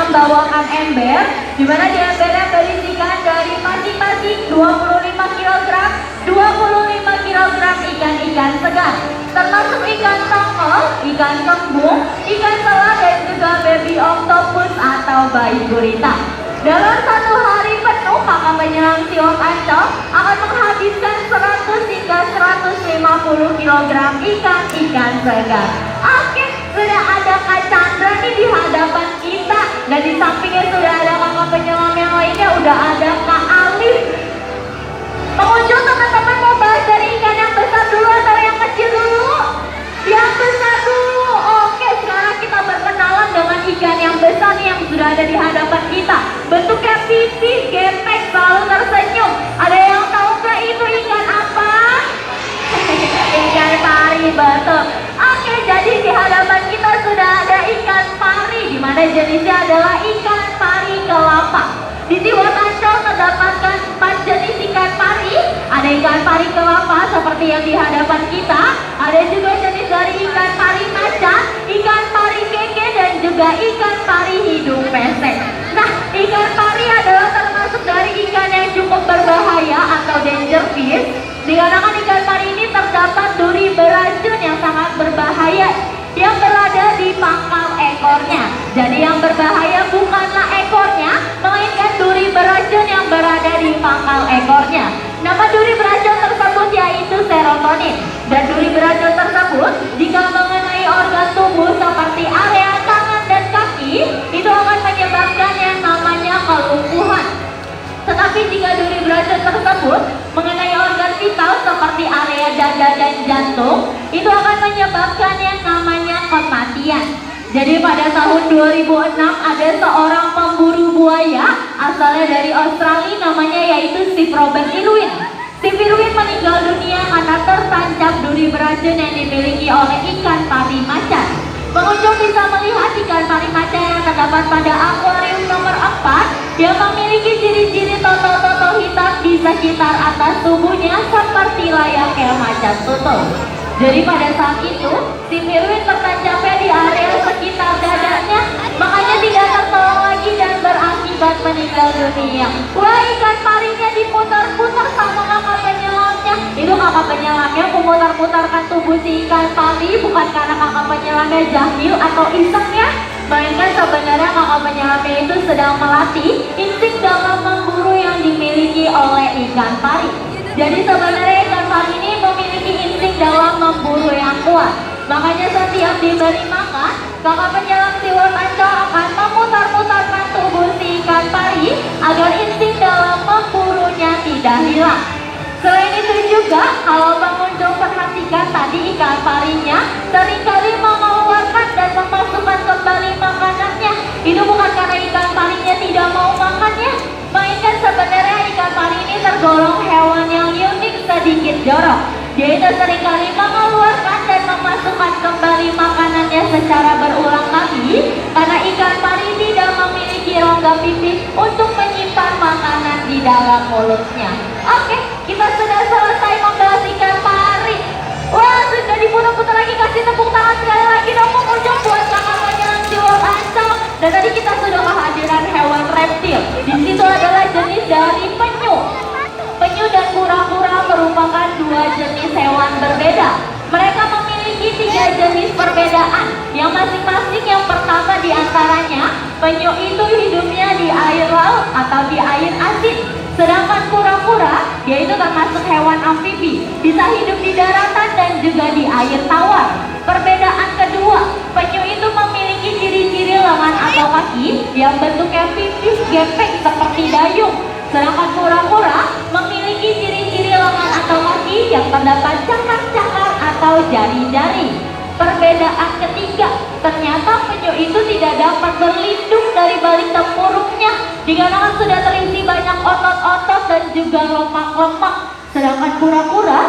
membawakan ember, di mana di embernya berisikan dari masing-masing 25 kg, 25 kg ikan-ikan segar, termasuk ikan tongkol, ikan kembung, ikan selat, dan juga baby octopus atau bayi gurita. Dalam satu hari penuh, kakak penyelam Siwak Ancol akan menghabiskan 100 hingga 150 kg ikan-ikan segar. Oke, sudah ada Kak Chandra nih di hadapan kita, dan di sampingnya sudah ada kakak penyelam yang lainnya, udah ada Kak Alif. Pengunjung teman-teman mau bahas dari ikan yang besar dulu atau yang kecil dulu? Yang besar dulu. Oke, sekarang kita berkenalan dengan ikan yang besar nih yang sudah ada di hadapan kita. Bentuknya pipih, gepeng, selalu tersenyum. Ada yang tahu nggak itu ikan apa? Ikan pari, betul. Oke, jadi di hadapan kita sudah ada ikan pari, di mana jenisnya adalah ikan pari kelapa. Di Siwak Ancol terdapatkan 4 jenis ikan pari. Ada ikan pari kelapa seperti yang di hadapan kita. Ada juga jenis dari ikan pari macan, ikan pari keke, dan juga ikan pari hidung pesek. Nah, ikan pari adalah termasuk dari ikan yang cukup berbahaya atau danger fish. Dikarenakan ikan pari ini terdapat duri beracun yang sangat berbahaya yang berada di pangkal ekornya. Jadi yang berbahaya bukanlah ekornya, melainkan duri beracun yang berada di pangkal ekornya. Nama duri beracun tersebut yaitu serotonin. Dan duri beracun tersebut jika mengenai organ tubuh seperti area tangan dan kaki, itu akan menyebabkan yang namanya kelumpuhan. Tetapi jika duri beracun tersebut mengenai organ vital seperti area dada dan jantung, itu akan menyebabkan yang namanya kematian. Jadi pada tahun 2006 ada seorang pemburu buaya asalnya dari Australia, namanya yaitu Steve Robert Irwin. Steve Irwin meninggal dunia karena tertancap duri beracun yang dimiliki oleh ikan pari macan. Pengunjung bisa melihat ikan pari macan yang terdapat pada akuarium nomor 4 yang memiliki ciri-ciri toto-toto hitam di sekitar atas tubuhnya seperti layaknya macan tutul. Jadi pada saat itu, Steve Irwin tertancapnya di area sekitar dadanya, makanya tidak tertolong lagi dan berakibat meninggal dunia. Wah, ikan parinya diputar-putar sama kakak penyelamnya. Itu kakak penyelamnya memutar-putarkan tubuh si ikan pari bukan karena kakak penyelamnya jahil atau iseng ya, melainkan sebenarnya kakak penyelamnya itu sedang melatih insting dalam memburu yang dimiliki oleh ikan pari. Jadi sebenarnya ikan pari ini memiliki insting dalam memburu yang kuat. Makanya setiap diberi makan, kakak penyelam Siwak Ancol akan memutar-putarkan tubuh si ikan pari agar insting dalam memburunya tidak hilang. Selain itu juga, kalau pengunjung perhatikan tadi ikan parinya seringkali mengeluarkan dan memasukkan kembali makanannya. Itu bukan karena ikan parinya tidak mau makannya, melainkan sebenarnya ikan pari ini tergolong hewan yang unik sedikit jorok. Dia itu seringkali mengeluarkan dan memasukkan kembali makanannya secara berulang kali karena ikan pari tidak memiliki rongga pipih untuk menyimpan makanan di dalam mulutnya. Oke, kita sudah selesai membahas ikan pari. Wah, sudah diputar-putar lagi, kasih tepuk tangan sekali lagi dong pengunjung buat kakak penyelam Siwak Ancol. Dan tadi kita sudah kehadiran hewan reptil. Di situ adalah jenis dari penyu. Penyu dan kura-kura merupakan 2 jenis hewan berbeda. Mereka memiliki 3 jenis perbedaan, yang masing-masing yang pertama diantaranya, penyu itu hidupnya di air laut atau di air asin. Sedangkan kura-kura, yaitu termasuk hewan amfibi, bisa hidup di daratan dan juga di air tawar. Perbedaan kedua, penyu itu memiliki ciri-ciri lengan atau kaki yang bentuknya pipih gepeng seperti dayung. Sedangkan kura-kura memiliki ciri-ciri lengan atau kaki yang terdapat cakar-cakar atau jari-jari. Perbedaan ketiga, ternyata penyu itu tidak dapat berlindung dari balik tempurungnya dikarenakan sudah terisi banyak otot-otot dan juga lemak-lemak. Sedangkan kura-kura